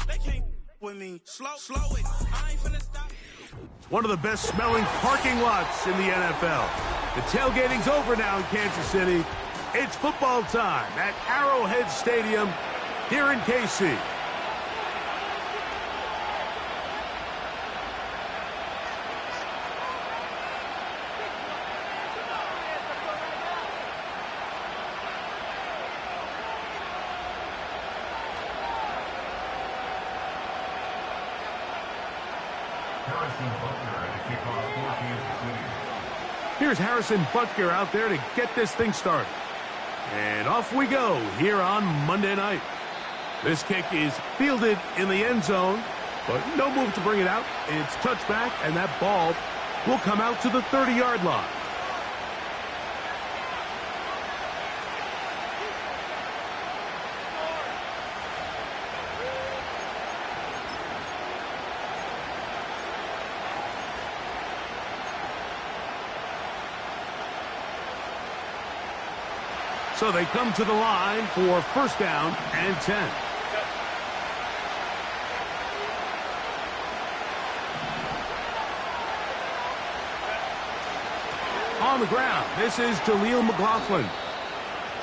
They can't with me. Slow it. I ain't finna stop. One of the best smelling parking lots in the NFL. The tailgating's over now in Kansas City. It's football time at Arrowhead Stadium here in KC. Here's Harrison Butker out there to get this thing started. And off we go here on Monday night. This kick is fielded in the end zone, but no move to bring it out. It's touchback, and that ball will come out to the 30-yard line. So they come to the line for first down and 10. On the ground, this is Jaleel McLaughlin.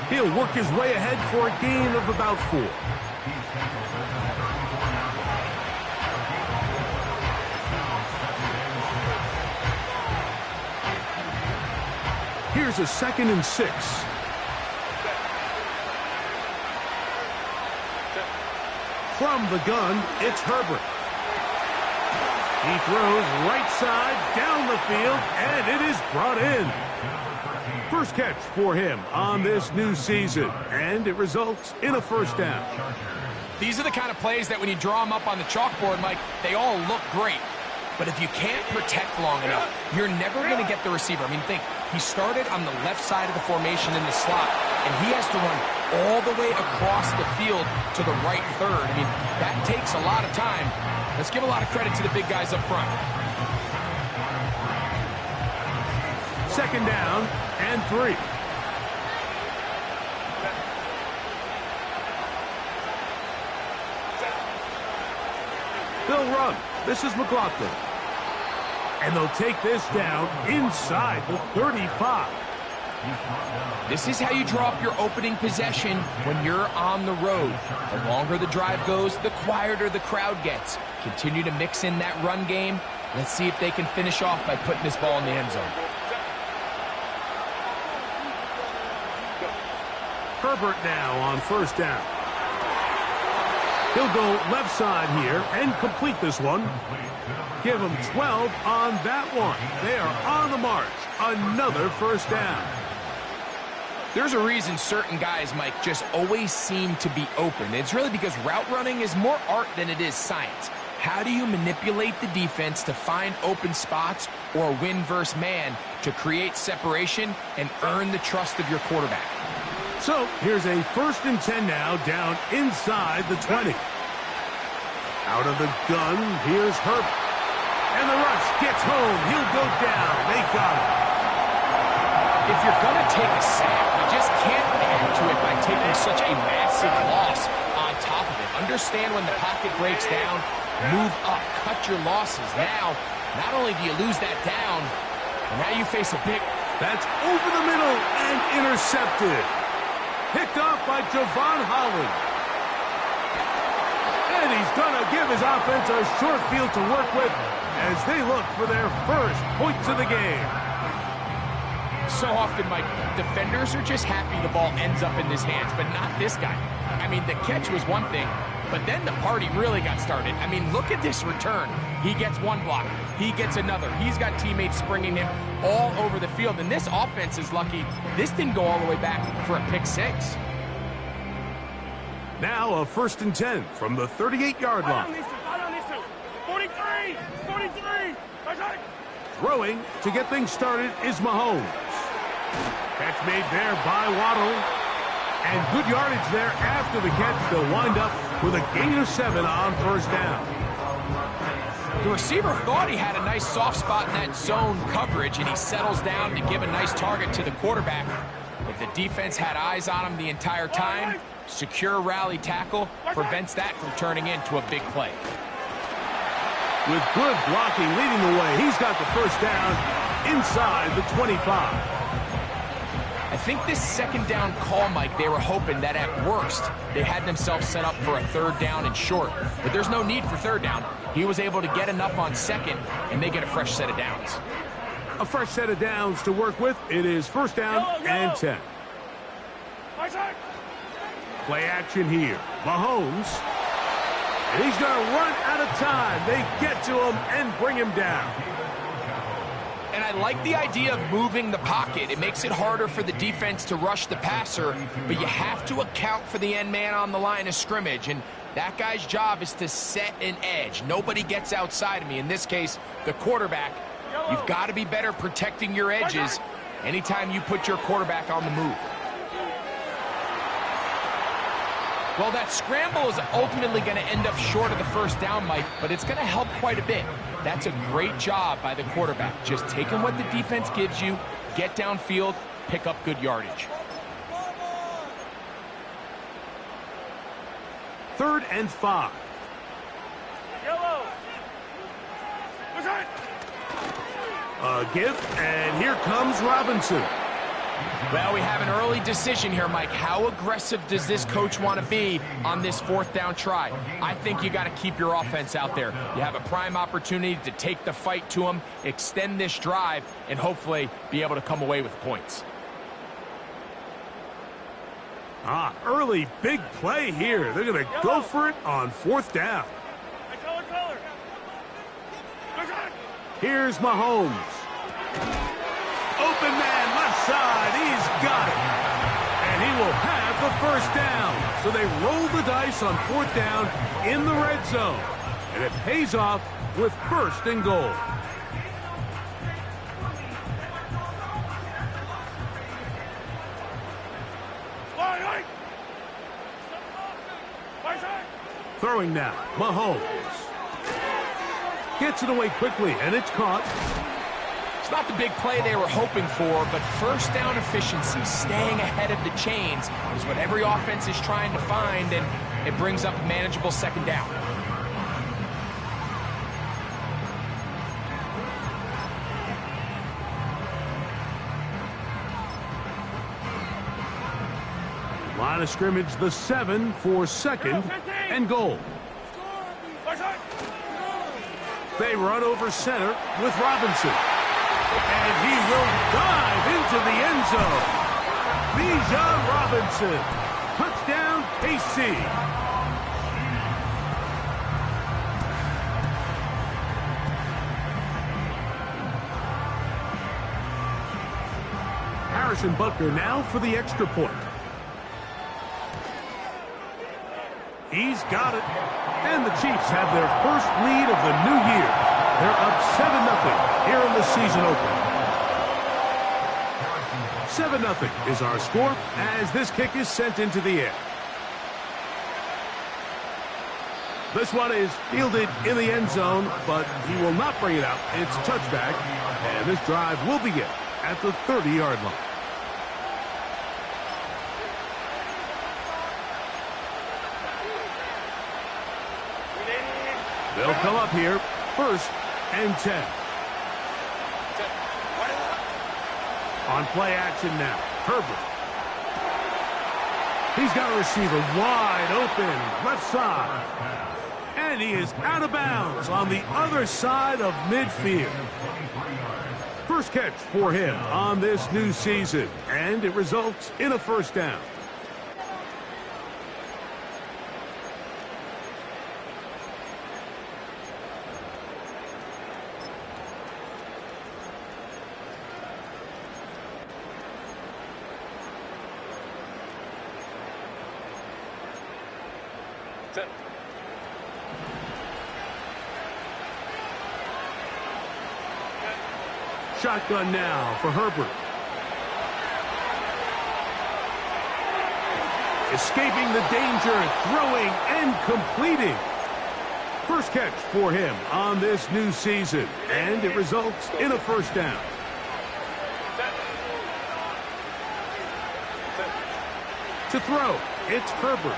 He'll work his way ahead for a gain of about 4. Here's a 2nd and 6. From the gun, it's Herbert. He throws right side, down the field, and it is brought in. First catch for him on this new season, and it results in a first down. These are the kind of plays that when you draw them up on the chalkboard, Mike, they all look great. But if you can't protect long enough, you're never going to get the receiver. I mean, think, he started on the left side of the formation in the slot, and he has to run all the way across the field to the right third. I mean, that takes a lot of time. Let's give a lot of credit to the big guys up front. Second down and 3. They'll run. This is McLaughlin. And they'll take this down inside the 35. This is how you draw up your opening possession when you're on the road. The longer the drive goes, the quieter the crowd gets. Continue to mix in that run game. Let's see if they can finish off by putting this ball in the end zone. Herbert now on first down. He'll go left side here and complete this one. Give him 12 on that one. They are on the march. Another first down. There's a reason certain guys, Mike, just always seem to be open. It's really because route running is more art than it is science. How do you manipulate the defense to find open spots or win versus man to create separation and earn the trust of your quarterback? So here's a 1st and 10 now, down inside the 20. Out of the gun, here's Herbert. And the rush gets home. He'll go down. They got him. If you're going to take a sack, you just can't add to it by taking such a massive loss on top of it. Understand when the pocket breaks down, move up, cut your losses. Now, not only do you lose that down, but now you face a big... That's over the middle and intercepted. Picked off by Javon Holland. And he's going to give his offense a short field to work with as they look for their first points of the game. So often, Mike, defenders are just happy the ball ends up in his hands, but not this guy. I mean, the catch was one thing, but then the party really got started. I mean, look at this return. He gets one block. He gets another. He's got teammates springing him all over the field, and this offense is lucky this didn't go all the way back for a pick 6. Now a 1st and 10 from the 38-yard line. 43! Throwing to get things started is Mahomes. Catch made there by Waddle. And good yardage there after the catch. They'll wind up with a gain of 7 on first down. The receiver thought he had a nice soft spot in that zone coverage, and he settles down to give a nice target to the quarterback. But the defense had eyes on him the entire time. Secure rally tackle prevents that from turning into a big play. With good blocking leading the way, he's got the first down inside the 25. I think this second down call, Mike, they were hoping that at worst they had themselves set up for a third down and short. But there's no need for third down. He was able to get enough on second, and they get a fresh set of downs. A fresh set of downs to work with. It is first down and 10. Play action here. Mahomes. And he's going to run out of time. They get to him and bring him down. And I like the idea of moving the pocket. It makes it harder for the defense to rush the passer, but you have to account for the end man on the line of scrimmage, and that guy's job is to set an edge. Nobody gets outside of me. In this case, the quarterback. You've got to be better protecting your edges anytime you put your quarterback on the move. Well, that scramble is ultimately going to end up short of the first down, Mike, but it's going to help quite a bit. That's a great job by the quarterback. Just taking what the defense gives you, get downfield, pick up good yardage. 3rd and 5. A give, and here comes Robinson. Well, we have an early decision here, Mike. How aggressive does this coach want to be on this 4th down try? I think you got to keep your offense out there. You have a prime opportunity to take the fight to them, extend this drive, and hopefully be able to come away with points. Early big play here. They're going to go for it on 4th down. Here's Mahomes. Open man, left side. He's got it. And he will have the first down. So they roll the dice on 4th down in the red zone. And it pays off with 1st and goal. Throwing now, Mahomes. Gets it away quickly, and it's caught. It's not the big play they were hoping for, but first down efficiency, staying ahead of the chains, is what every offense is trying to find, and it brings up a manageable 2nd down. Line of scrimmage, the 7 for 2nd and goal. They run over center with Robinson. And he will dive into the end zone. Bijan Robinson. Touchdown, KC. Harrison Butker now for the extra point. He's got it. And the Chiefs have their first lead of the new year. They're up 7-0 here in the season opener. 7-0 is our score as this kick is sent into the air. This one is fielded in the end zone, but he will not bring it out. It's touchback, and this drive will begin at the 30-yard line. They'll come up here, 1st and 10. On play action now, Herbert. He's got a receiver wide open, left side. And he is out of bounds on the other side of midfield. First catch for him on this new season, and it results in a first down. Shotgun now for Herbert. Escaping the danger, throwing and completing. First catch for him on this new season, and it results in a first down. To throw, it's Herbert.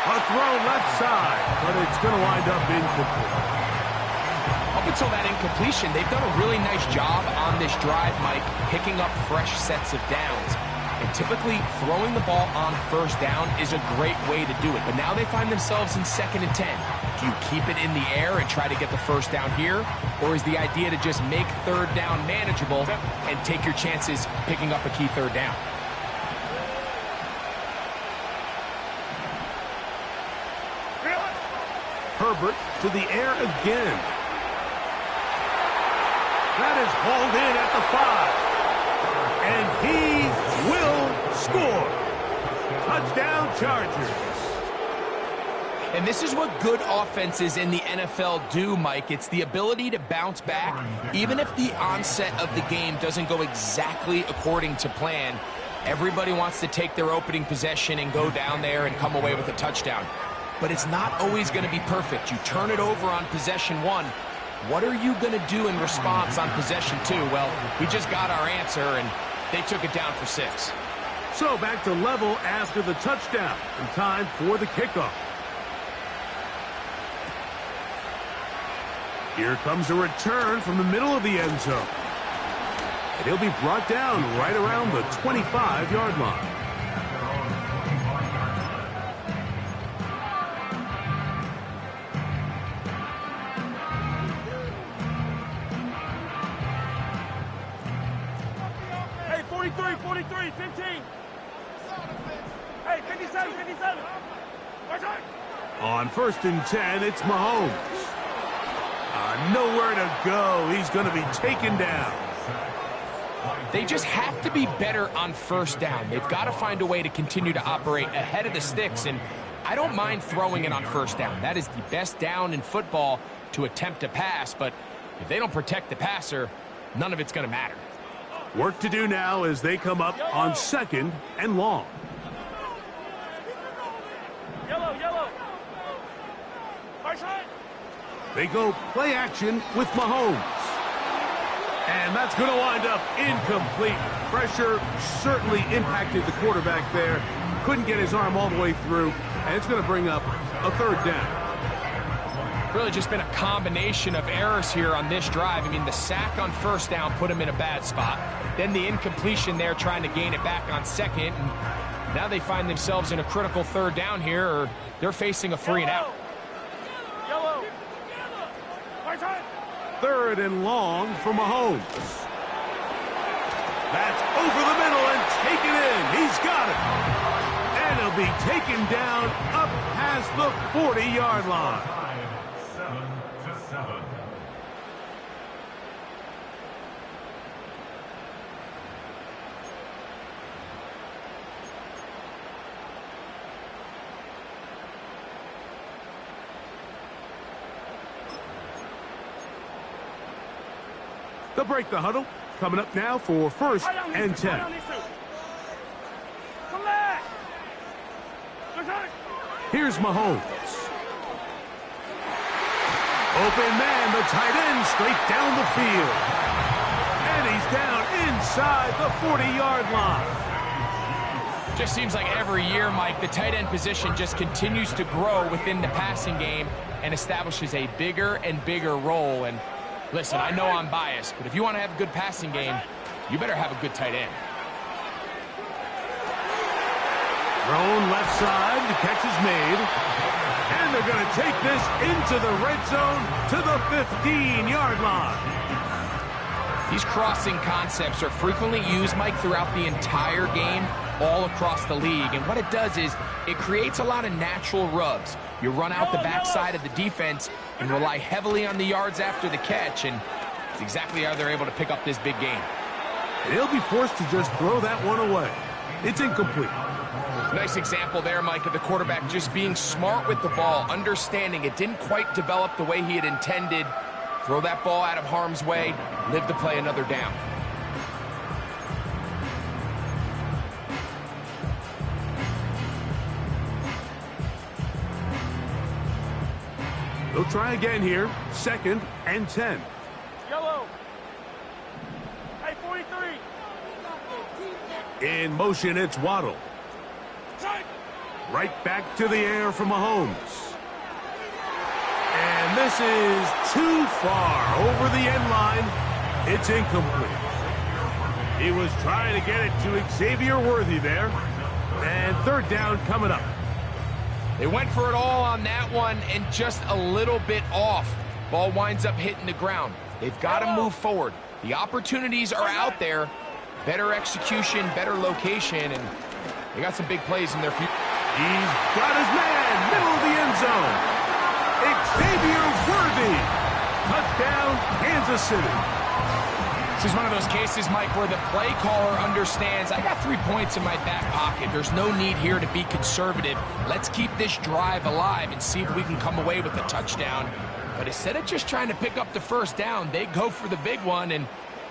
A throw left side, but it's going to wind up incomplete. Up until that incompletion, they've done a really nice job on this drive, Mike, picking up fresh sets of downs. And typically, throwing the ball on first down is a great way to do it. But now they find themselves in 2nd and 10. Do you keep it in the air and try to get the first down here? Or is the idea to just make 3rd down manageable and take your chances picking up a key 3rd down? Herbert to the air again. That is hauled in at the 5. And he will score. Touchdown, Chargers. And this is what good offenses in the NFL do, Mike. It's the ability to bounce back, even if the onset of the game doesn't go exactly according to plan. Everybody wants to take their opening possession and go down there and come away with a touchdown. But it's not always going to be perfect. You turn it over on possession 1. What are you going to do in response on possession 2? Well, we just got our answer, and they took it down for 6. So back to level after the touchdown, and time for the kickoff. Here comes a return from the middle of the end zone. And he'll be brought down right around the 25-yard line. Hey, 43, 15. Hey, 57. On 1st and 10, it's Mahomes. Nowhere to go. He's going to be taken down. They just have to be better on 1st down. They've got to find a way to continue to operate ahead of the sticks, and I don't mind throwing it on 1st down. That is the best down in football to attempt to pass, but if they don't protect the passer, none of it's going to matter. Work to do now as they come up on 2nd and long. Yellow. They go play action with Mahomes. And that's going to wind up incomplete. Pressure certainly impacted the quarterback there. Couldn't get his arm all the way through. And it's going to bring up a 3rd down. Really just been a combination of errors here on this drive. I mean, the sack on 1st down put him in a bad spot. Then the incompletion there trying to gain it back on 2nd. And now they find themselves in a critical 3rd down here, or they're facing a 3 and out. 3rd and long for Mahomes. That's over the middle and taken in. He's got it. And he'll be taken down up past the 40-yard line. 7-7. They'll break the huddle. Coming up now for 1st and 10. Here's Mahomes. Open man, the tight end, straight down the field. And he's down inside the 40-yard line. Just seems like every year, Mike, the tight end position just continues to grow within the passing game and establishes a bigger and bigger role. And listen, I know I'm biased, but if you want to have a good passing game, you better have a good tight end. Thrown left side, the catch is made. And they're going to take this into the red zone to the 15-yard line. These crossing concepts are frequently used, Mike, throughout the entire game, all across the league. And what it does is it creates a lot of natural rubs. You run out the backside of the defense and rely heavily on the yards after the catch, and it's exactly how they're able to pick up this big game. And he'll be forced to just throw that one away. It's incomplete. Nice example there, Mike, of the quarterback just being smart with the ball, understanding it didn't quite develop the way he had intended. Throw that ball out of harm's way, live to play another down. They'll try again here. 2nd and 10. Yellow. Hey, 43. In motion, it's Waddle. Right back to the air for Mahomes. And this is too far over the end line. It's incomplete. He was trying to get it to Xavier Worthy there. And third down coming up. They went for it all on that one and just a little bit off. Ball winds up hitting the ground. They've got to move forward. The opportunities are out there. Better execution, better location, and they got some big plays in their future. He's got his man, middle of the end zone. Xavier Worthy. Touchdown, Kansas City. This is one of those cases, Mike, where the play caller understands, I got 3 points in my back pocket. There's no need here to be conservative. Let's keep this drive alive and see if we can come away with a touchdown. But instead of just trying to pick up the first down, they go for the big one, and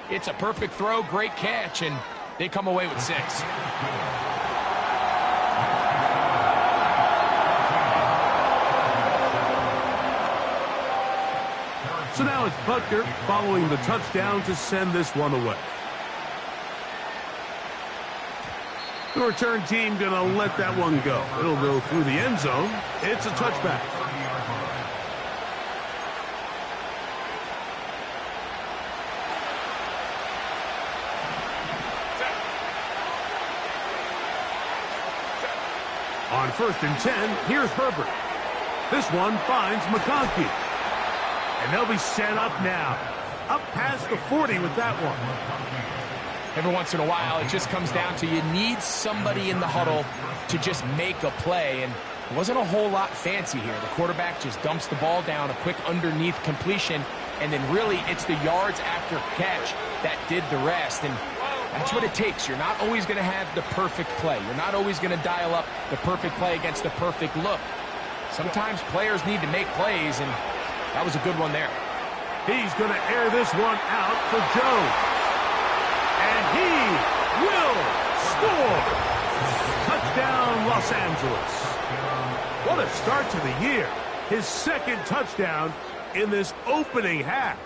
it's a perfect throw, great catch, and they come away with 6. So now it's Butker following the touchdown to send this one away. The return team going to let that one go. It'll go through the end zone. It's a touchback. On 1st and 10, here's Herbert. This one finds McConkey. And they'll be set up now. Up past the 40 with that one. Every once in a while, it just comes down to you need somebody in the huddle to just make a play. And it wasn't a whole lot fancy here. The quarterback just dumps the ball down, a quick underneath completion, and then really it's the yards after catch that did the rest. And that's what it takes. You're not always going to have the perfect play. You're not always going to dial up the perfect play against the perfect look. Sometimes players need to make plays, and that was a good one there. He's going to air this one out for Jones. And he will score. Touchdown, Los Angeles. What a start to the year. His second touchdown in this opening half.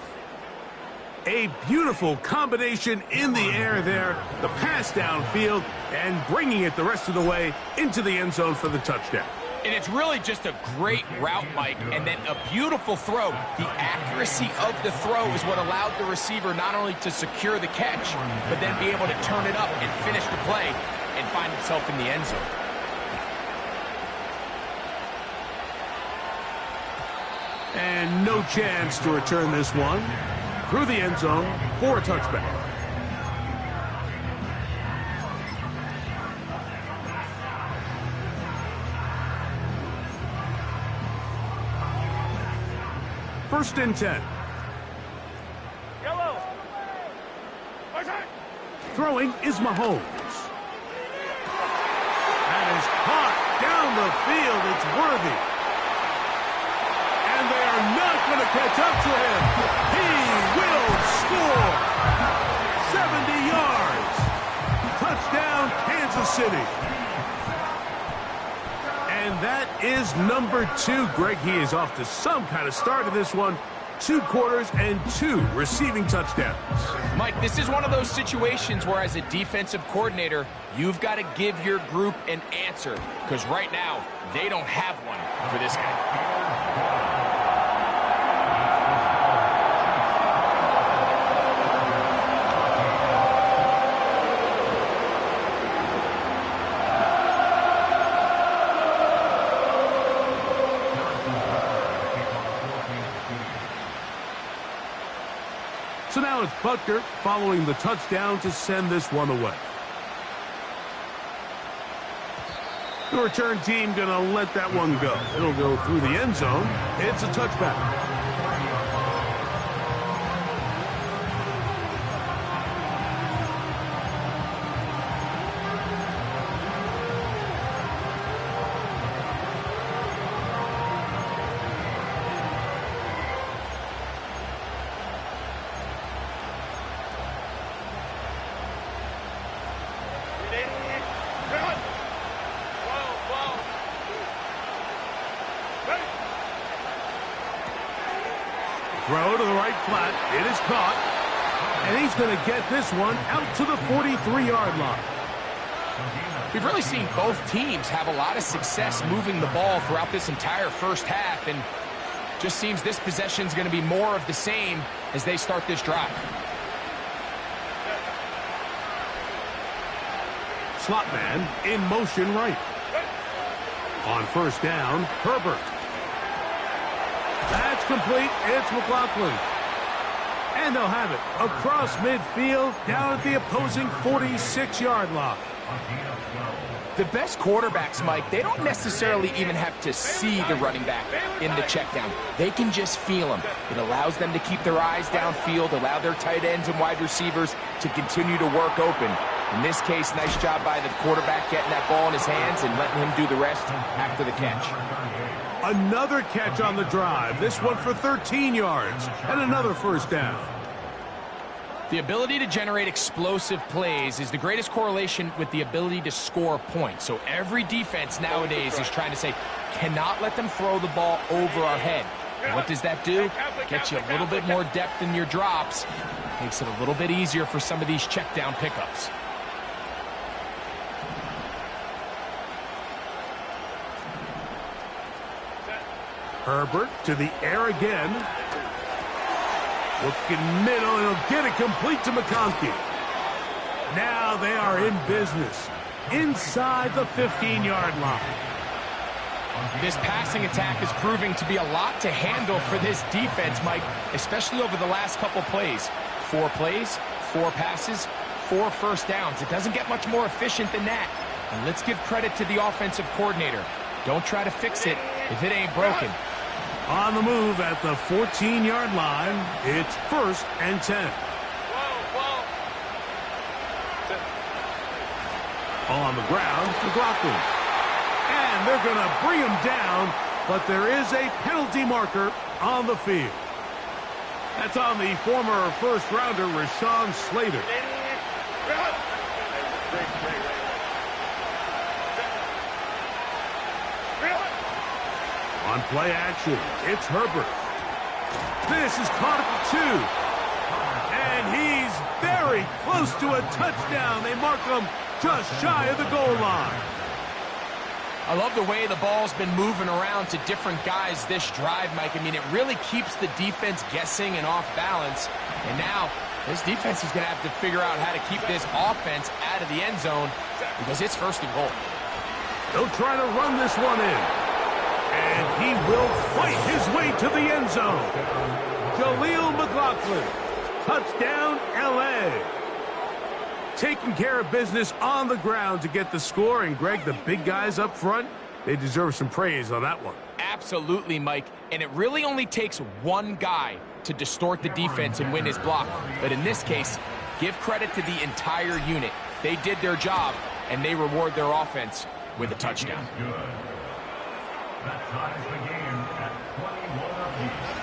A beautiful combination in the air there. The pass downfield and bringing it the rest of the way into the end zone for the touchdown. And it's really just a great route, Mike, and then a beautiful throw. The accuracy of the throw is what allowed the receiver not only to secure the catch, but then be able to turn it up and finish the play and find himself in the end zone. And no chance to return this one through the end zone for a touchback. First and 10. Yellow. Throwing is Mahomes. That is caught down the field. It's Worthy. And they are not going to catch up to him. He will score. 70 yards. Touchdown, Kansas City. And that is number 2. Greg, he is off to some kind of start of this one. 2 quarters and 2 receiving touchdowns. Mike, this is one of those situations where as a defensive coordinator, you've got to give your group an answer. Because right now, they don't have one for this guy. So now it's Butker following the touchdown to send this one away. The return team going to let that one go. It'll go through the end zone. It's a touchback. Throw to the right flat. It is caught. And he's going to get this one out to the 43-yard line. We've really seen both teams have a lot of success moving the ball throughout this entire first half, and just seems this possession is going to be more of the same as they start this drive. Slot man in motion right. On first down, Herbert. That's complete. It's McLaughlin. And they'll have it across midfield down at the opposing 46-yard line. The best quarterbacks, Mike, they don't necessarily even have to see the running back in the check down. They can just feel him. It allows them to keep their eyes downfield, allow their tight ends and wide receivers to continue to work open. In this case, nice job by the quarterback getting that ball in his hands and letting him do the rest after the catch. Another catch on the drive, this one for 13 yards, and another first down. The ability to generate explosive plays is the greatest correlation with the ability to score points. So every defense nowadays is trying to say, cannot let them throw the ball over our head. And what does that do? Gets you a little bit more depth in your drops. Makes it a little bit easier for some of these check down pickups. Herbert to the air again. Looking middle, and he'll get it complete to McConkey. Now they are in business inside the 15-yard line. This passing attack is proving to be a lot to handle for this defense, Mike, especially over the last couple plays. 4 plays, 4 passes, 4 first downs. It doesn't get much more efficient than that. And let's give credit to the offensive coordinator. Don't try to fix it if it ain't broken. On the move at the 14-yard line, it's 1st and 10. On the ground, McLaughlin. And they're going to bring him down, but there is a penalty marker on the field. That's on the former first-rounder, Rashawn Slater. On play action, it's Herbert. This is caught at the 2. And he's very close to a touchdown. They mark him just shy of the goal line. I love the way the ball's been moving around to different guys this drive, Mike. I mean, it really keeps the defense guessing and off balance. And now, this defense is going to have to figure out how to keep this offense out of the end zone because it's 1st and goal. They'll try to run this one in. And he will fight his way to the end zone. Jaleel McLaughlin. Touchdown, L.A. Taking care of business on the ground to get the score. And, Greg, the big guys up front, they deserve some praise on that one. Absolutely, Mike. And it really only takes one guy to distort the defense and win his block. But in this case, give credit to the entire unit. They did their job, and they reward their offense with a touchdown. That ties the game at 21 apiece.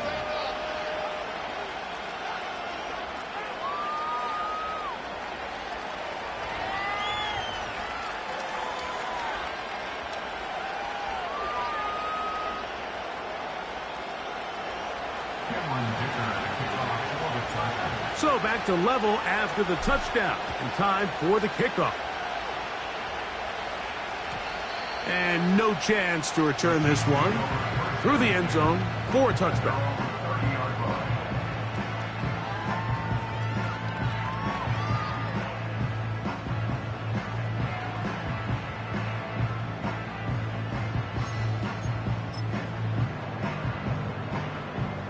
So back to level after the touchdown, and time for the kickoff. And no chance to return this one through the end zone for a touchback.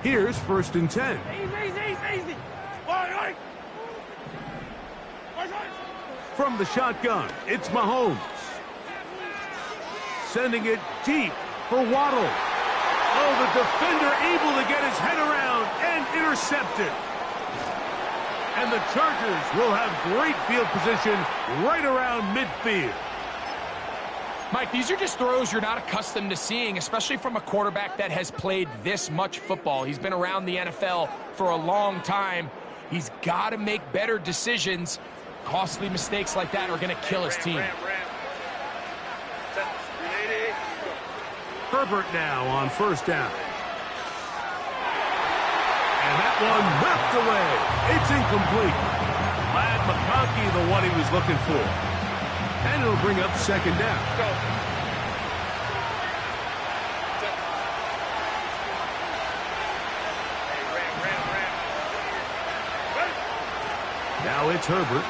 Here's 1st and 10. Easy. From the shotgun, it's Mahomes. Sending it deep for Waddle. Oh, the defender able to get his head around and intercept it. And the Chargers will have great field position right around midfield. Mike, these are just throws you're not accustomed to seeing, especially from a quarterback that has played this much football. He's been around the NFL for a long time. He's got to make better decisions. Costly mistakes like that are going to kill his team. Herbert now on 1st down. And that one whipped away. It's incomplete. Glad McConkey the one he was looking for. And it'll bring up second down. Now it's Herbert.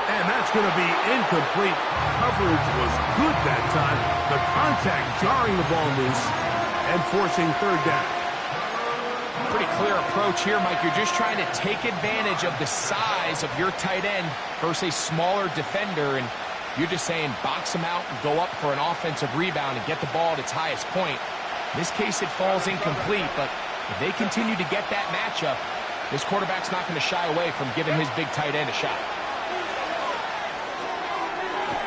And that's going to be incomplete. Coverage was good that time. The contact jarring the ball loose and forcing third down. Pretty clear approach here, Mike. You're just trying to take advantage of the size of your tight end versus a smaller defender, and you're just saying box him out and go up for an offensive rebound and get the ball at its highest point. In this case, it falls incomplete, but if they continue to get that matchup, this quarterback's not going to shy away from giving his big tight end a shot.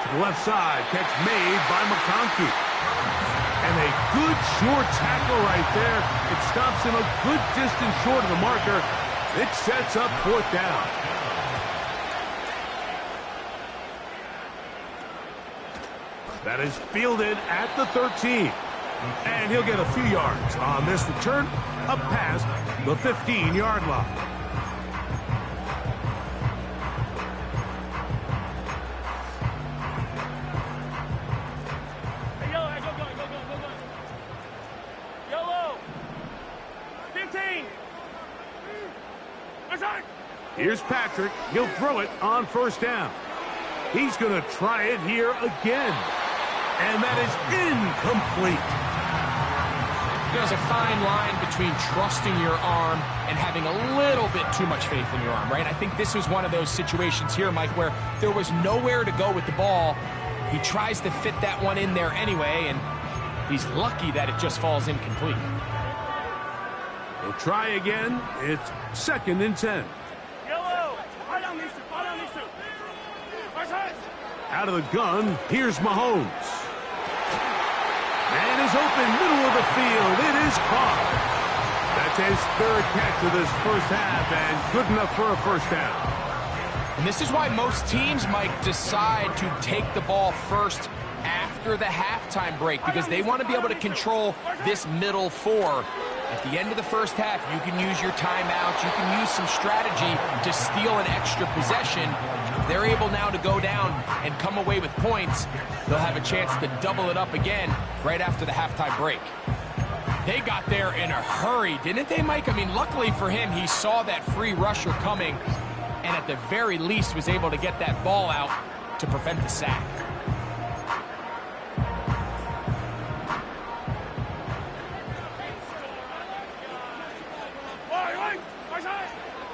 To the left side, catch made by McConkey. And a good short tackle right there. It stops him a good distance short of the marker. It sets up fourth down. That is fielded at the 13. And he'll get a few yards on this return up past the 15-yard line. Hey, yellow, hey, go. Yellow. 15. Inside. Here's Patrick. He'll throw it on first down. He's going to try it here again. And that is incomplete. There's a fine line between trusting your arm and having a little bit too much faith in your arm, right? I think this was one of those situations here, Mike, where there was nowhere to go with the ball. He tries to fit that one in there anyway, and he's lucky that it just falls incomplete. He'll try again. It's 2nd and 10. Yellow. Right on these two. Right side. Out of the gun, here's Mahomes. Man is open, middle of the field. It is caught. That's his 3rd catch of this first half, and good enough for a first down. And this is why most teams, Mike, decide to take the ball first after the halftime break, because they want to be able to control this middle 4. At the end of the first half, you can use your timeouts, you can use some strategy to steal an extra possession. If they're able now to go down and come away with points, they'll have a chance to double it up again right after the halftime break. They got there in a hurry, didn't they, Mike? I mean, luckily for him, he saw that free rusher coming and at the very least was able to get that ball out to prevent the sack.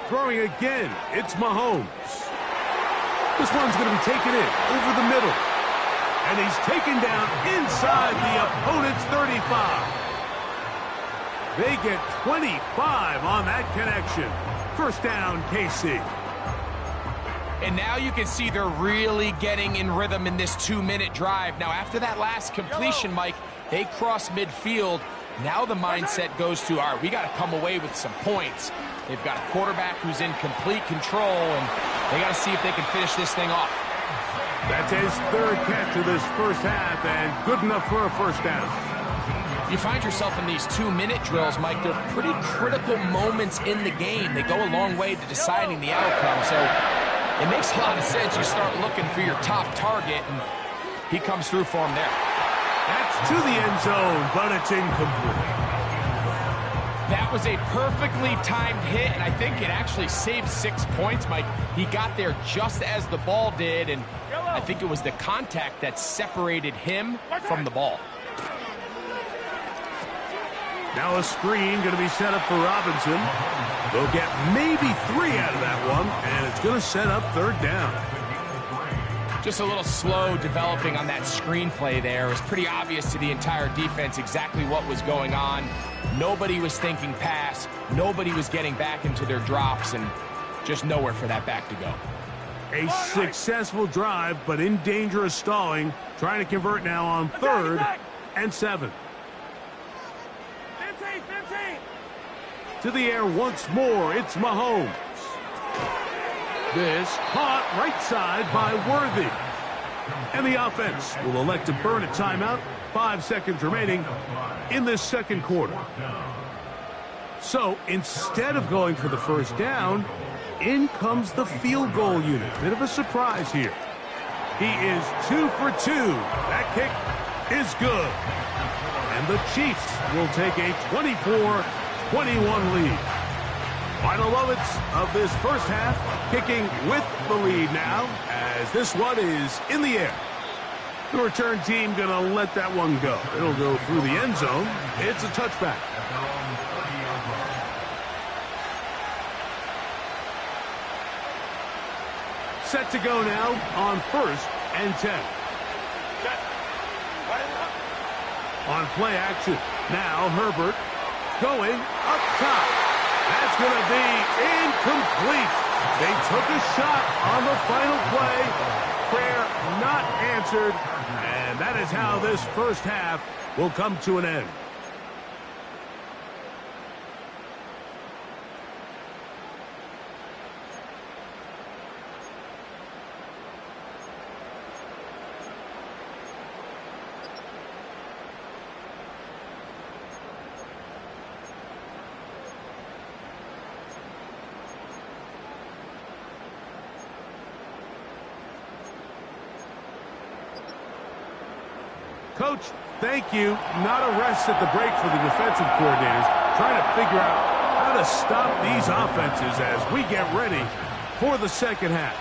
Throwing again, it's Mahomes. This one's going to be taken in over the middle. And he's taken down inside the opponent's 35. They get 25 on that connection. First down, KC. And now you can see they're really getting in rhythm in this 2-minute drive. Now, after that last completion, Mike, they cross midfield. Now the mindset goes to, all right, we got to come away with some points. They've got a quarterback who's in complete control, and they got to see if they can finish this thing off. That's his 3rd catch of this first half, and good enough for a first down. You find yourself in these 2-minute drills, Mike. They're pretty critical moments in the game. They go a long way to deciding the outcome, so it makes a lot of sense. You start looking for your top target, and he comes through for him there. That's to the end zone, but it's incomplete. That was a perfectly timed hit, and I think it actually saved 6 points, Mike. He got there just as the ball did, and I think it was the contact that separated him from the ball. Now a screen going to be set up for Robinson. They'll get maybe 3 out of that one, and it's going to set up 3rd down. Just a little slow developing on that screenplay there. It was pretty obvious to the entire defense exactly what was going on. Nobody was thinking pass. Nobody was getting back into their drops, and just nowhere for that back to go. A successful drive, but in danger of stalling. Trying to convert now on 3rd and 7. 15. To the air once more, it's Mahomes. This caught right side by Worthy. And the offense will elect to burn a timeout. 5 seconds remaining in this 2nd quarter. So instead of going for the first down, in comes the field goal unit. Bit of a surprise here. He is 2 for 2. That kick is good. And the Chiefs will take a 24-21 lead. Final moments of this first half, kicking with the lead now, as this one is in the air. The return team going to let that one go. It'll go through the end zone. It's a touchback. Set to go now on 1st and 10. On play action, now Herbert going up top. That's going to be incomplete. They took a shot on the final play. Prayer not answered. And that is how this first half will come to an end. Coach, thank you. Not a rest at the break for the defensive coordinators, trying to figure out how to stop these offenses as we get ready for the second half.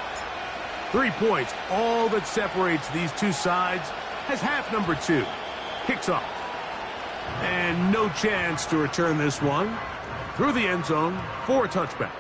3 points, all that separates these two sides, as half number 2 kicks off. And no chance to return this one through the end zone for a touchback.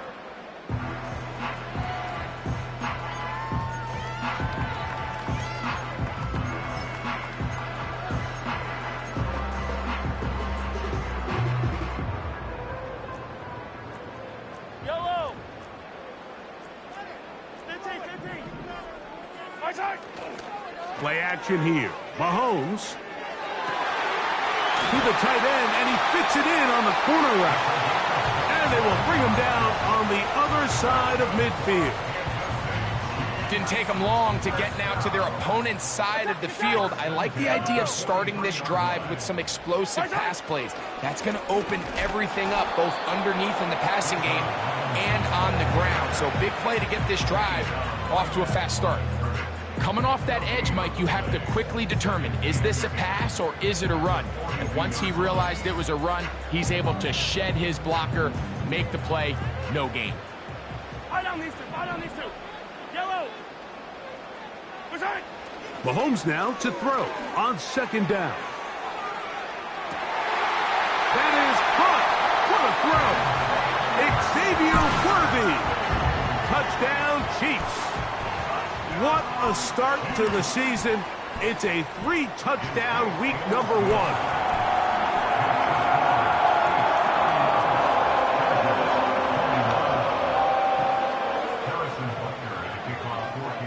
Play action here. Mahomes to the tight end, and he fits it in on the corner route. And they will bring him down on the other side of midfield. Didn't take them long to get now to their opponent's side of the field. I like the idea of starting this drive with some explosive pass plays. That's going to open everything up, both underneath in the passing game and on the ground. So big play to get this drive off to a fast start. Coming off that edge, Mike, you have to quickly determine, is this a pass or is it a run? And once he realized it was a run, he's able to shed his blocker, make the play, no gain. Fall down these two, Yellow. Mahomes now to throw on 2nd down. That is caught. What a throw. Xavier Worthy. Touchdown, Chiefs. What a start to the season. It's a 3-touchdown week number 1.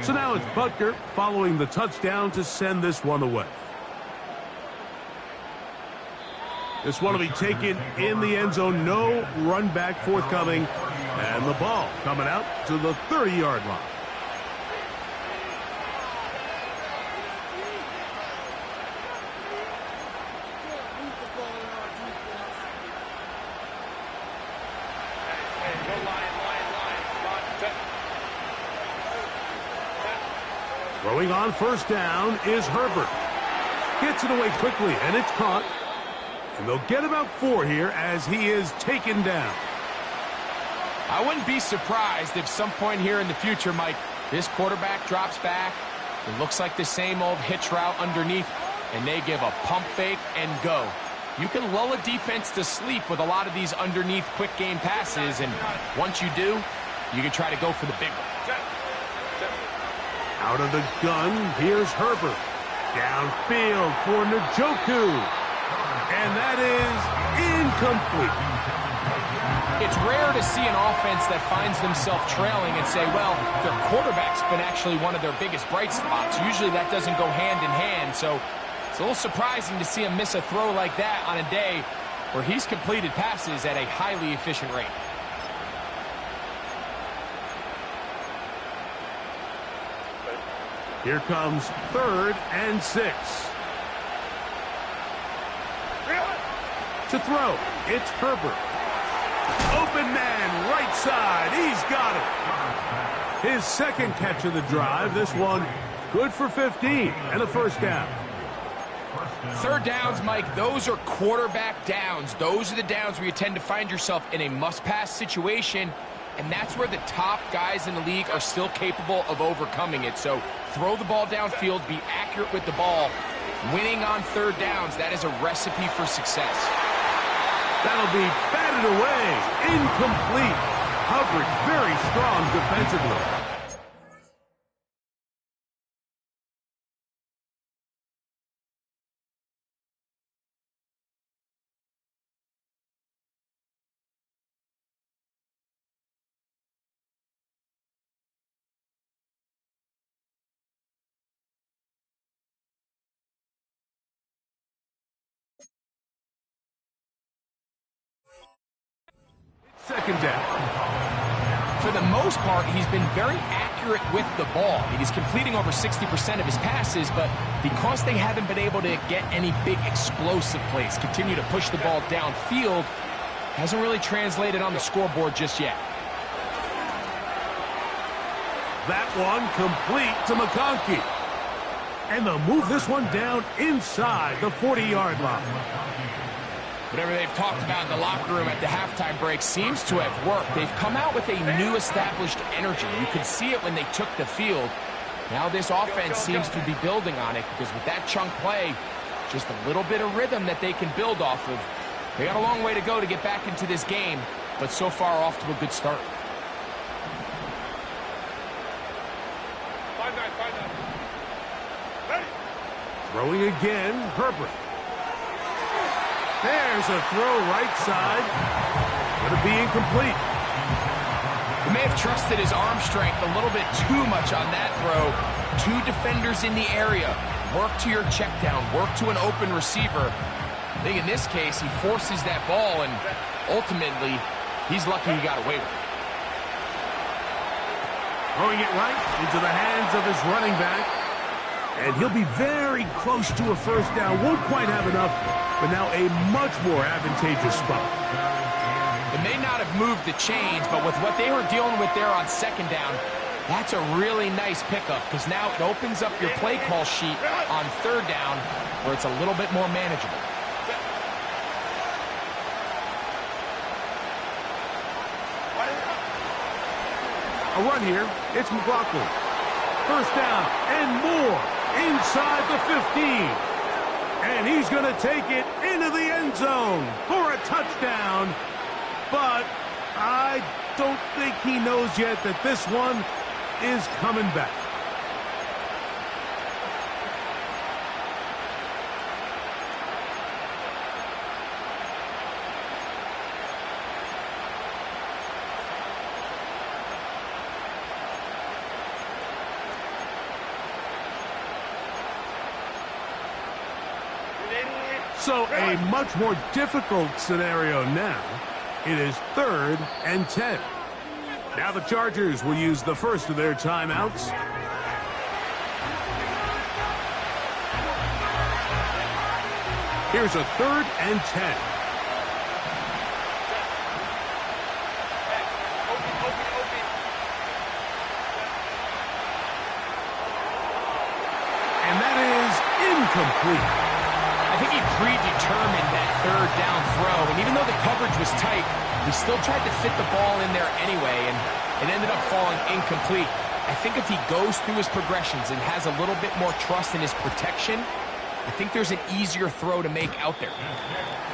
So now it's Butker following the touchdown to send this one away. This one will be taken in the end zone. No run back forthcoming. And the ball coming out to the 30-yard line. Throwing on 1st down is Herbert. Gets it away quickly, and it's caught. And they'll get about 4 here as he is taken down. I wouldn't be surprised if some point here in the future, Mike, this quarterback drops back. It looks like the same old hitch route underneath, and they give a pump fake and go. You can lull a defense to sleep with a lot of these underneath quick game passes, and once you do, you can try to go for the big one. Out of the gun, here's Herbert. Downfield for Njoku. And that is incomplete. It's rare to see an offense that finds themselves trailing and say, well, their quarterback's been actually one of their biggest bright spots. Usually that doesn't go hand in hand, so it's a little surprising to see him miss a throw like that on a day where he's completed passes at a highly efficient rate. Here comes 3rd and 6. To throw, it's Herbert. Open open man, right side. He's got it. His second catch of the drive. This one good for 15 and a first down. Third downs, Mike, those are quarterback downs. Those are the downs where you tend to find yourself in a must-pass situation, and that's where the top guys in the league are still capable of overcoming it. So throw the ball downfield, be accurate with the ball. Winning on third downs, that is a recipe for success. That'll be batted away. Incomplete. Coverage very strong defensively. Second down. For the most part, he's been very accurate with the ball. I mean, he's completing over 60% of his passes, but because they haven't been able to get any big explosive plays, continue to push the ball downfield, hasn't really translated on the scoreboard just yet. That one complete to McConkey. And they'll move this one down inside the 40-yard line. Whatever they've talked about in the locker room at the halftime break seems to have worked. They've come out with a new established energy. You could see it when they took the field. Now this offense seems to be building on it because with that chunk play, just a little bit of rhythm that they can build off of. They got a long way to go to get back into this game, but so far off to a good start. Throwing again, Herbert. There's a throw right side. Going to be incomplete. He may have trusted his arm strength a little bit too much on that throw. Two defenders in the area. Work to your check down. Work to an open receiver. I think in this case, he forces that ball, and ultimately, he's lucky he got away with it. Throwing it right into the hands of his running back. And he'll be very close to a first down. Won't quite have enough, but now a much more advantageous spot. It may not have moved the chains, but with what they were dealing with there on second down, that's a really nice pickup because now it opens up your play call sheet on third down where it's a little bit more manageable. A run here. It's McLaughlin. First down and more inside the 15. And he's going to take it into the end zone for a touchdown. But I don't think he knows yet that this one is coming back. So a much more difficult scenario now. It is 3rd and 10. Now the Chargers will use the first of their timeouts. Here's a 3rd and 10. And that is incomplete. I think he predetermined that third down throw, and even though the coverage was tight, he still tried to fit the ball in there anyway, and it ended up falling incomplete. I think if he goes through his progressions and has a little bit more trust in his protection, I think there's an easier throw to make out there.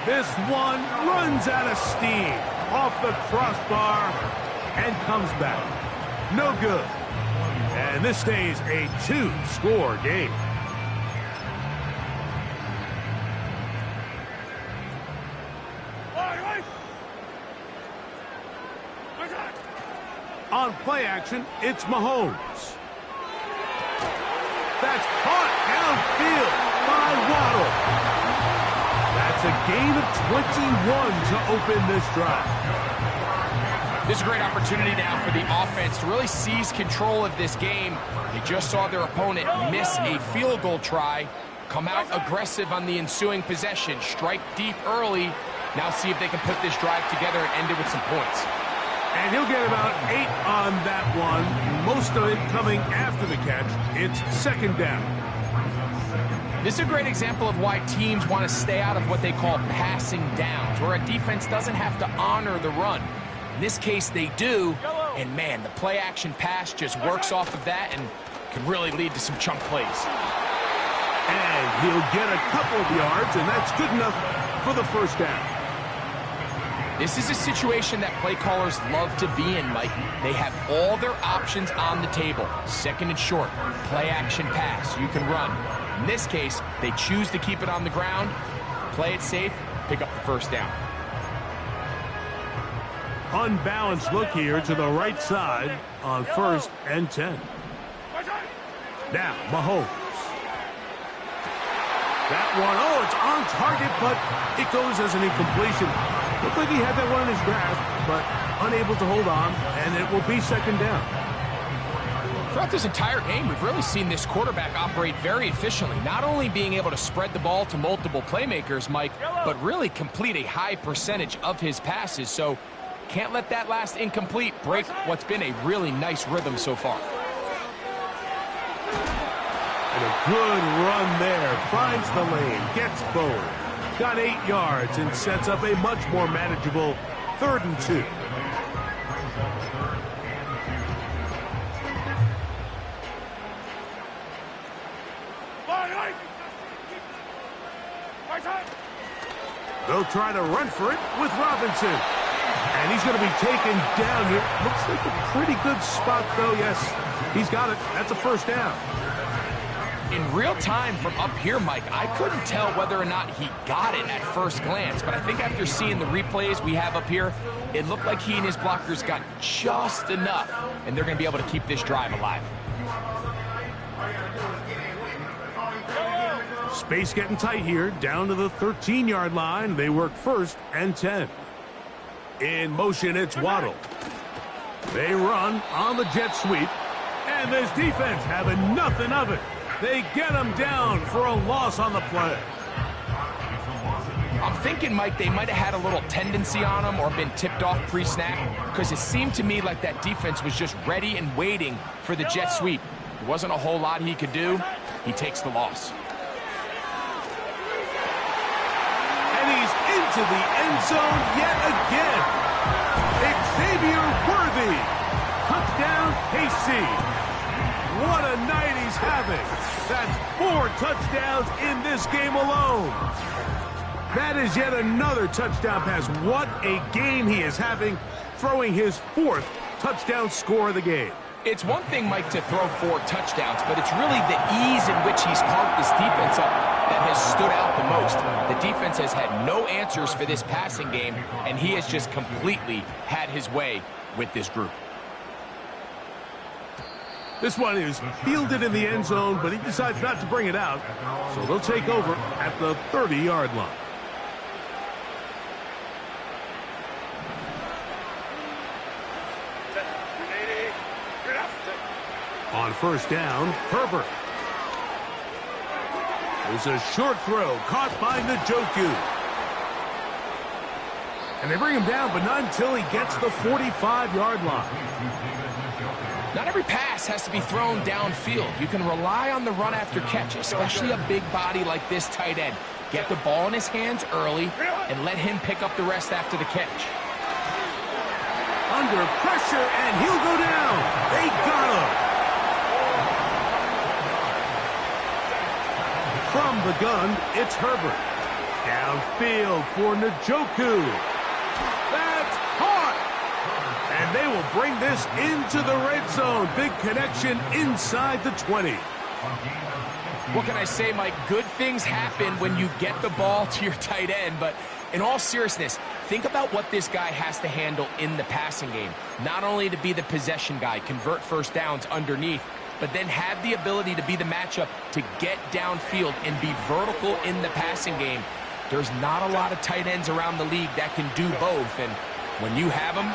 This one runs out of steam off the crossbar and comes back. No good. And this stays a 2-score game. On play action, it's Mahomes. That's caught downfield by Waddle. That's a gain of 21 to open this drive. This is a great opportunity now for the offense to really seize control of this game. They just saw their opponent miss a field goal try, come out aggressive on the ensuing possession, strike deep early, Now see if they can put this drive together and end it with some points. And he'll get about 8 on that one, most of it coming after the catch. It's second down. This is a great example of why teams want to stay out of what they call passing downs, where a defense doesn't have to honor the run. In this case, they do, and man, the play-action pass just works off of that and can really lead to some chunk plays. And he'll get a couple of yards, and that's good enough for the first down. This is a situation that play callers love to be in, Mike. They have all their options on the table. Second and short, play-action pass, you can run. In this case, they choose to keep it on the ground, play it safe, pick up the first down. Unbalanced look here to the right side on 1st and 10. Now, Mahomes. That one, oh, it's on target, but it goes as an incompletion. Looked like he had that one in his grasp, but unable to hold on, and it will be second down. Throughout this entire game, we've really seen this quarterback operate very efficiently, not only being able to spread the ball to multiple playmakers, Mike, but really complete a high percentage of his passes. So can't let that last incomplete break what's been a really nice rhythm so far. And a good run there. Finds the lane, gets forward. Got 8 yards and sets up a much more manageable 3rd and 2. They'll try to run for it with Robinson. And he's going to be taken down here. Looks like a pretty good spot, though. Yes, he's got it. That's a first down. In real time from up here, Mike, I couldn't tell whether or not he got it at first glance, but I think after seeing the replays we have up here, it looked like he and his blockers got just enough, and they're going to be able to keep this drive alive. Space getting tight here, down to the 13-yard line. They work 1st and 10. In motion, it's Waddle. They run on the jet sweep, and this defense having nothing of it. They get him down for a loss on the play. I'm thinking, Mike, they might have had a little tendency on him or been tipped off pre-snap, because it seemed to me like that defense was just ready and waiting for the jet sweep. There wasn't a whole lot he could do. He takes the loss. And he's into the end zone yet again. Xavier Worthy. Touchdown, KC. What a night he's having. That's 4 touchdowns in this game alone. That is yet another touchdown pass. What a game he is having, throwing his 4th touchdown score of the game. It's one thing, Mike, to throw 4 touchdowns, but it's really the ease in which he's carved this defense up that has stood out the most. The defense has had no answers for this passing game, and he has just completely had his way with this group. This one is fielded in the end zone, but he decides not to bring it out, so they'll take over at the 30-yard line. On first down, Herbert. There's a short throw caught by Njoku. And they bring him down, but not until he gets the 45-yard line. Not every pass has to be thrown downfield. You can rely on the run after catch, especially a big body like this tight end. Get the ball in his hands early and let him pick up the rest after the catch. Under pressure, and he'll go down. They got him. From the gun, it's Herbert. Downfield for Njoku. That's caught. And they will bring this into the red zone. Big connection inside the 20. What can I say, Mike? Good things happen when you get the ball to your tight end, but in all seriousness, think about what this guy has to handle in the passing game. Not only to be the possession guy, convert first downs underneath, but then have the ability to be the matchup to get downfield and be vertical in the passing game. There's not a lot of tight ends around the league that can do both, and when you have them,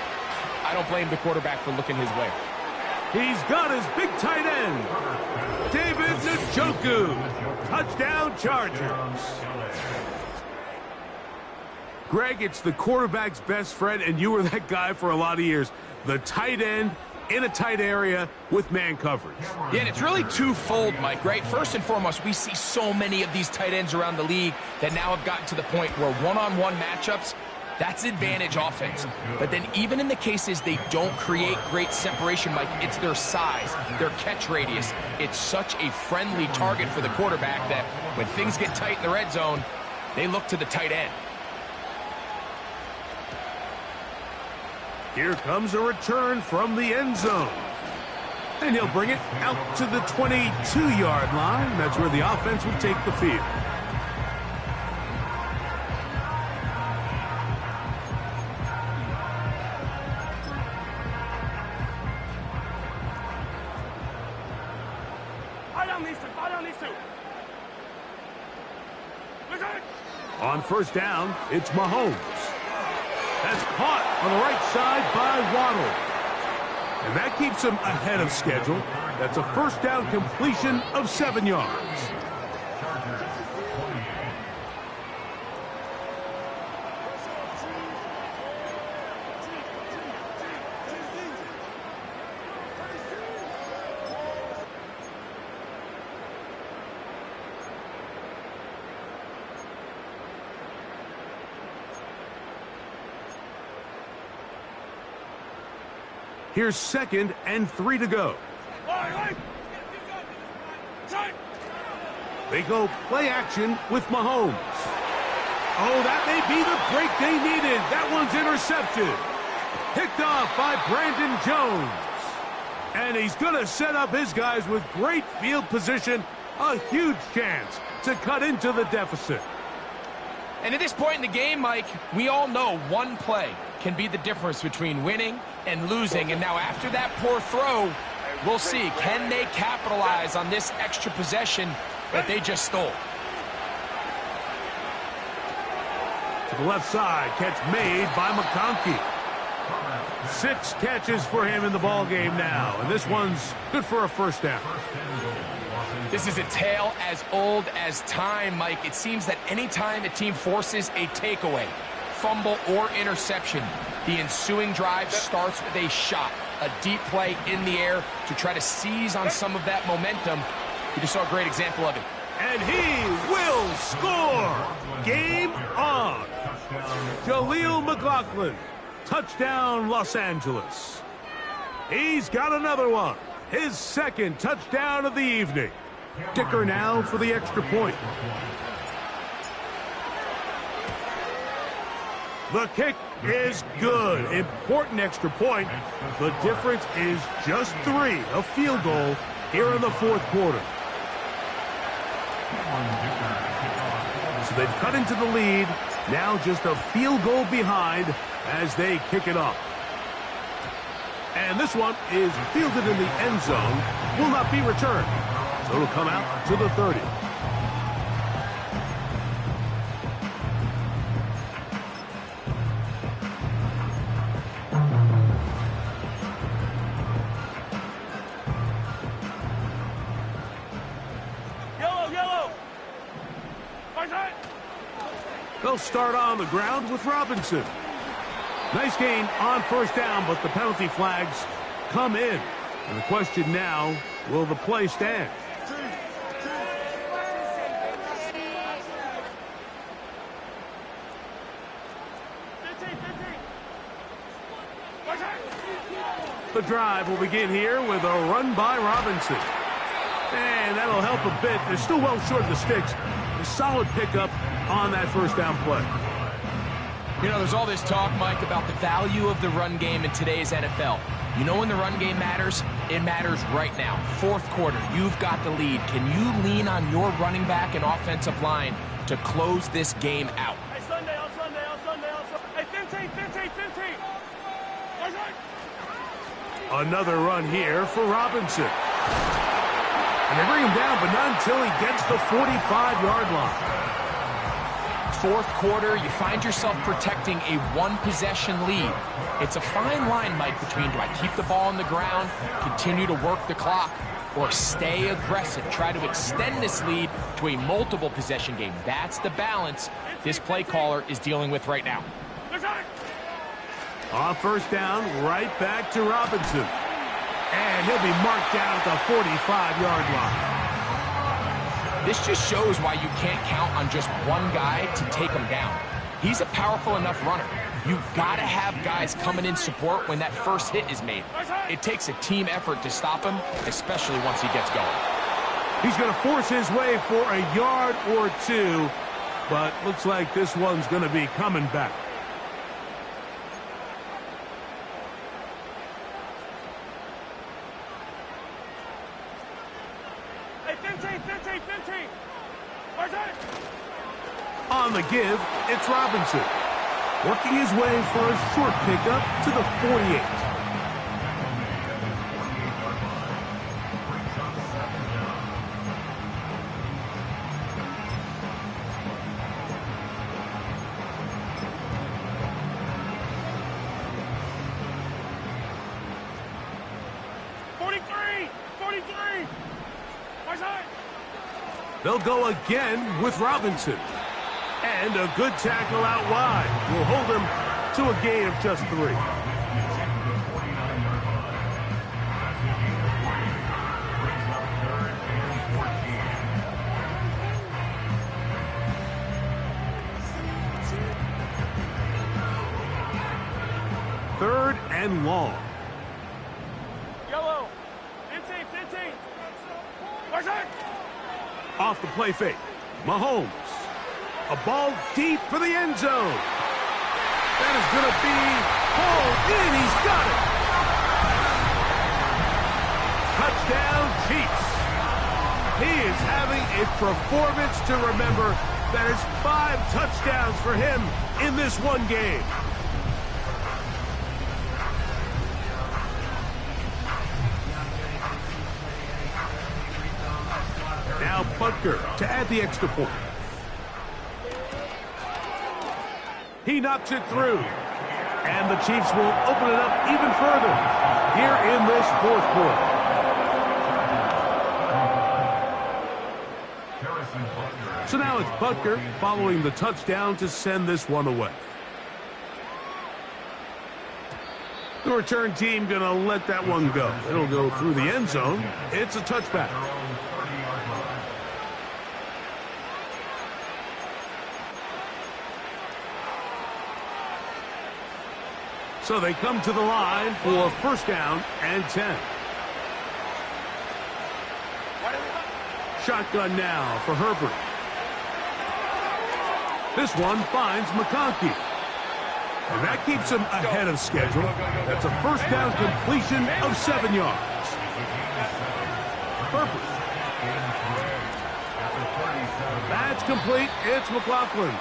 I don't blame the quarterback for looking his way. He's got his big tight end, David Njoku. Touchdown, Chargers. Greg, it's the quarterback's best friend, and you were that guy for a lot of years. The tight end in a tight area with man coverage. Yeah, and it's really twofold, Mike, right? First and foremost, we see so many of these tight ends around the league that now have gotten to the point where one-on-one matchups, that's advantage offense. But then even in the cases they don't create great separation, Mike, it's their size, their catch radius. It's such a friendly target for the quarterback that when things get tight in the red zone, they look to the tight end. Here comes a return from the end zone. And he'll bring it out to the 22-yard line. That's where the offense will take the field. On first down, it's Mahomes. That's caught on the right side by Waddle. And that keeps him ahead of schedule. That's a first down completion of 7 yards. Here's 2nd and 3 to go. They go play action with Mahomes. Oh, that may be the break they needed. That one's intercepted. Picked off by Brandon Jones. And he's going to set up his guys with great field position. A huge chance to cut into the deficit. And at this point in the game, Mike, we all know one play can be the difference between winning and losing. And now after that poor throw, we'll see, can they capitalize on this extra possession that they just stole? To the left side, catch made by McConkey. 6 catches for him in the ball game now, and this one's good for a first down. This is a tale as old as time, Mike. It seems that anytime a team forces a takeaway, fumble, or interception, the ensuing drive starts with a shot, a deep play in the air to try to seize on some of that momentum. We just saw a great example of it. And he will score! Game on! Jaleel McLaughlin, touchdown Los Angeles. He's got another one, his 2nd touchdown of the evening. Kicker now for the extra point. The kick is good. Important extra point. The difference is just 3, a field goal here in the 4th quarter. So they've cut into the lead. Now just a field goal behind as they kick it off. And this one is fielded in the end zone. Will not be returned. So it'll come out to the 30. Yellow! They'll start on the ground with Robinson. Nice gain on first down, but the penalty flags come in. And the question now, will the play stand? The drive will begin here with a run by Robinson. And that'll help a bit. They're still well short of the sticks. A solid pickup on that first down play. You know, there's all this talk, Mike, about the value of the run game in today's NFL. You know when the run game matters? It matters right now. 4th quarter, you've got the lead. Can you lean on your running back and offensive line to close this game out? Hey, Sunday. Hey, 15. Another run here for Robinson. And they bring him down, but not until he gets the 45-yard line. 4th quarter, you find yourself protecting a 1-possession lead. It's a fine line, Mike, between do I keep the ball on the ground, continue to work the clock, or stay aggressive. Try to extend this lead to a multiple possession game. That's the balance this play caller is dealing with right now. On first down, right back to Robinson. And he'll be marked down at the 45-yard line. This just shows why you can't count on just one guy to take him down. He's a powerful enough runner. You've got to have guys coming in support when that first hit is made. It takes a team effort to stop him, especially once he gets going. He's going to force his way for a yard or two, but looks like this one's going to be coming back. Hey, 15. On the give, it's Robinson. Working his way for a short pickup to the 48. They'll go again with Robinson. And a good tackle out wide will hold him to a gain of just 3. Third and long. Yellow. 15. Off the play fake. Mahomes. A ball deep for the end zone. That is going to be hauled in. He's got it. Touchdown, Chiefs. He is having a performance to remember. That is 5 touchdowns for him in this one game. Now Butker to add the extra point. He knocks it through. And the Chiefs will open it up even further here in this fourth quarter. So now it's Butker following the touchdown to send this one away. The return team going to let that one go. It'll go through the end zone. It's a touchback. So they come to the line for first down and 10. Shotgun now for Herbert. This one finds McConkey. And that keeps him ahead of schedule. That's a first down completion of 7 yards. Herbert. That's complete. It's McLaughlin.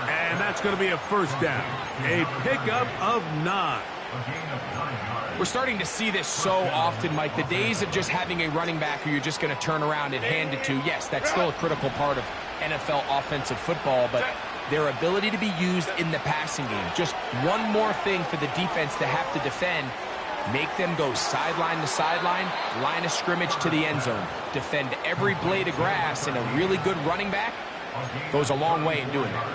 And that's going to be a first down. A pickup of 9. We're starting to see this so often, Mike. The days of just having a running back who you're just going to turn around and hand it to, yes, that's still a critical part of NFL offensive football, but their ability to be used in the passing game. Just one more thing for the defense to have to defend. Make them go sideline to sideline, line of scrimmage to the end zone. Defend every blade of grass, and a really good running back goes a long way in doing that.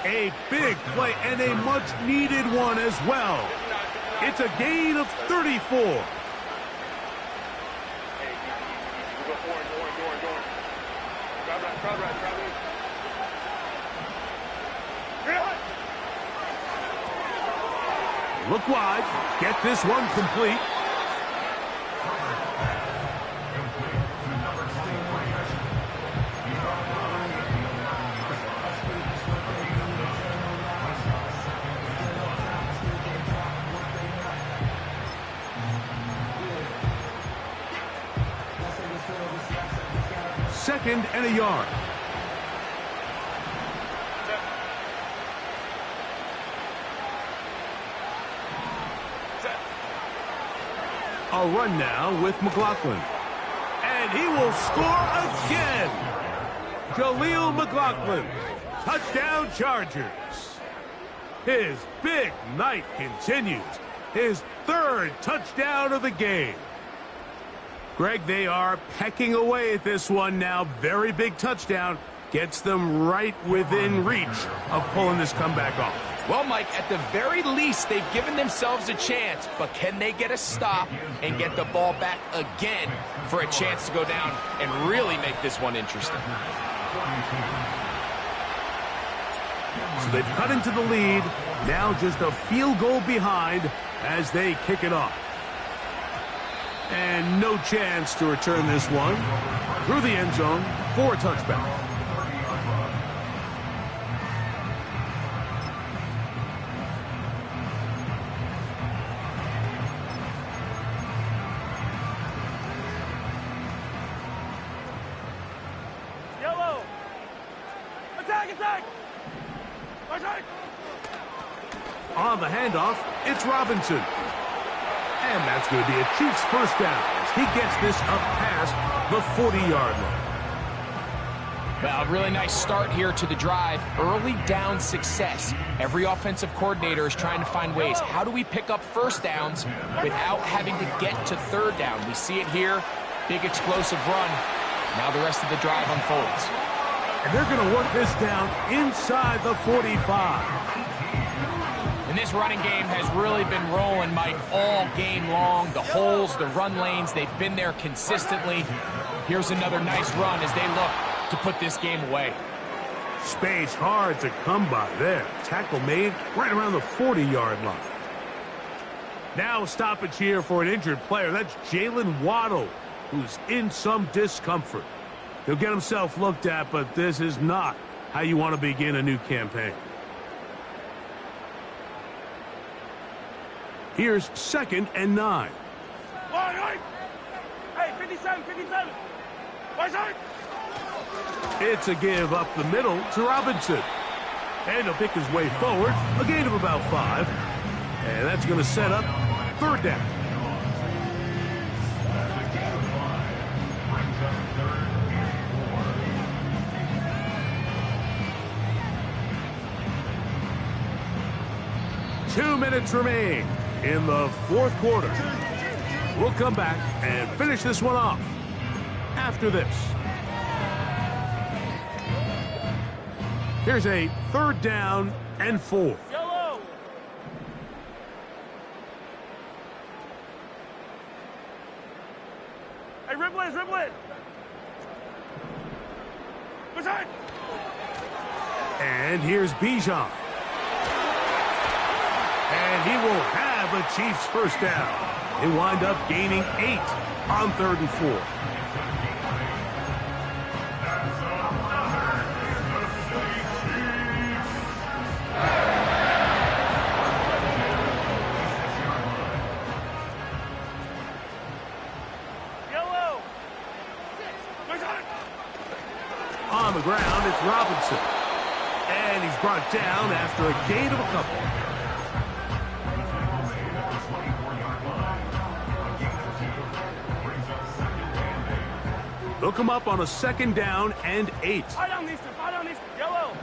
A big play and a much-needed one as well. It's a gain of 34. Look wide. Get this one complete. Second and a yard. A run now with McLaughlin. And he will score again. Jaleel McLaughlin. Touchdown Chargers. His big night continues. His 3rd touchdown of the game. Greg, they are pecking away at this one now. Very big touchdown. Gets them right within reach of pulling this comeback off. Well, Mike, at the very least, they've given themselves a chance, but can they get a stop and get the ball back again for a chance to go down and really make this one interesting? So they've cut into the lead, now just a field goal behind as they kick it off. And no chance to return this one through the end zone for a touchback. Yellow! Attack, attack! Attack! On the handoff, it's Robinson. And that's going to be a Chiefs first down as he gets this up past the 40-yard line. Well, really nice start here to the drive. Early down success. Every offensive coordinator is trying to find ways. How do we pick up first downs without having to get to third down? We see it here. Big explosive run. Now the rest of the drive unfolds. And they're going to work this down inside the 45. And this running game has really been rolling, Mike, all game long. The holes, the run lanes, they've been there consistently. Here's another nice run as they look to put this game away. Space hard to come by there. Tackle made right around the 40-yard line. Now a stoppage here for an injured player. That's Jalen Waddle, who's in some discomfort. He'll get himself looked at, but this is not how you want to begin a new campaign. Here's 2nd and 9. Hey, 57, 57! Right side! It's a give up the middle to Robinson. And he'll pick his way forward, a gain of about 5. And that's going to set up 3rd down. Two minutes remain in the 4th quarter. We'll come back and finish this one off after this. Here's a 3rd down and 4. Yellow! Hey, ribble it, ribble it! Good side! And here's Bijan. And he will have a Chiefs first down. They wind up gaining 8 on 3rd and 4. Yellow! Good side! On the ground, it's Robinson. And he's brought down after a gain of a couple. They'll come up on a 2nd down and 8. Fight on these two, fight on these two. Yellow!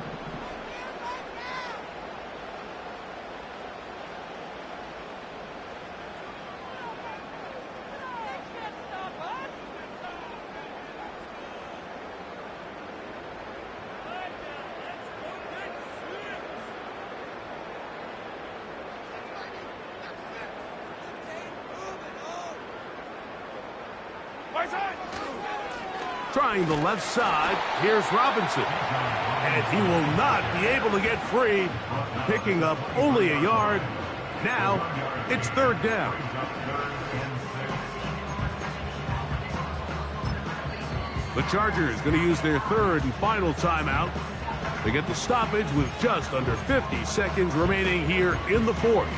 Right side! Trying the left side, here's Robinson. And he will not be able to get free, picking up only a yard. Now, it's 3rd down. The Chargers going to use their 3rd and final timeout. They get the stoppage with just under 50 seconds remaining here in the 4th.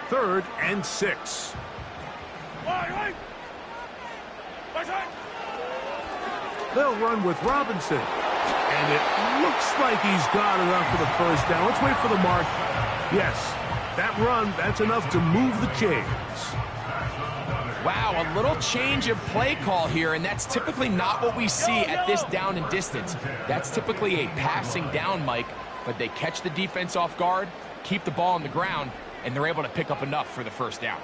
Third and 6. Right side! They'll run with Robinson. And it looks like he's got enough for the first down. Let's wait for the mark. Yes, that run, that's enough to move the chains. Wow, a little change of play call here, and that's typically not what we see at this down and distance. That's typically a passing down, Mike. but they catch the defense off guard, keep the ball on the ground, and they're able to pick up enough for the first down.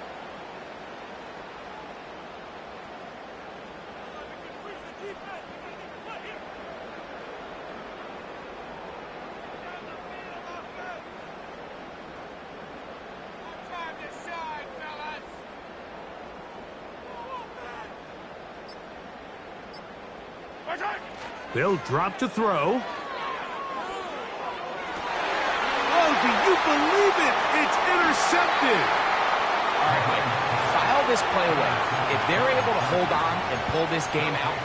They'll drop to throw. Oh, do you believe it? It's intercepted. All right, Mike, file this play away. If they're able to hold on and pull this game out,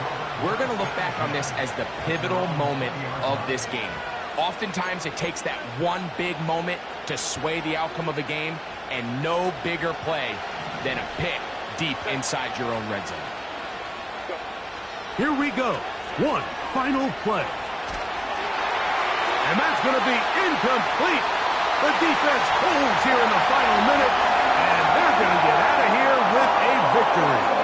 we're going to look back on this as the pivotal moment of this game. Oftentimes, it takes that one big moment to sway the outcome of a game, and no bigger play than a pick deep inside your own red zone. Here we go. One final play. And that's going to be incomplete. The defense holds here in the final minute, and they're going to get out of here with a victory.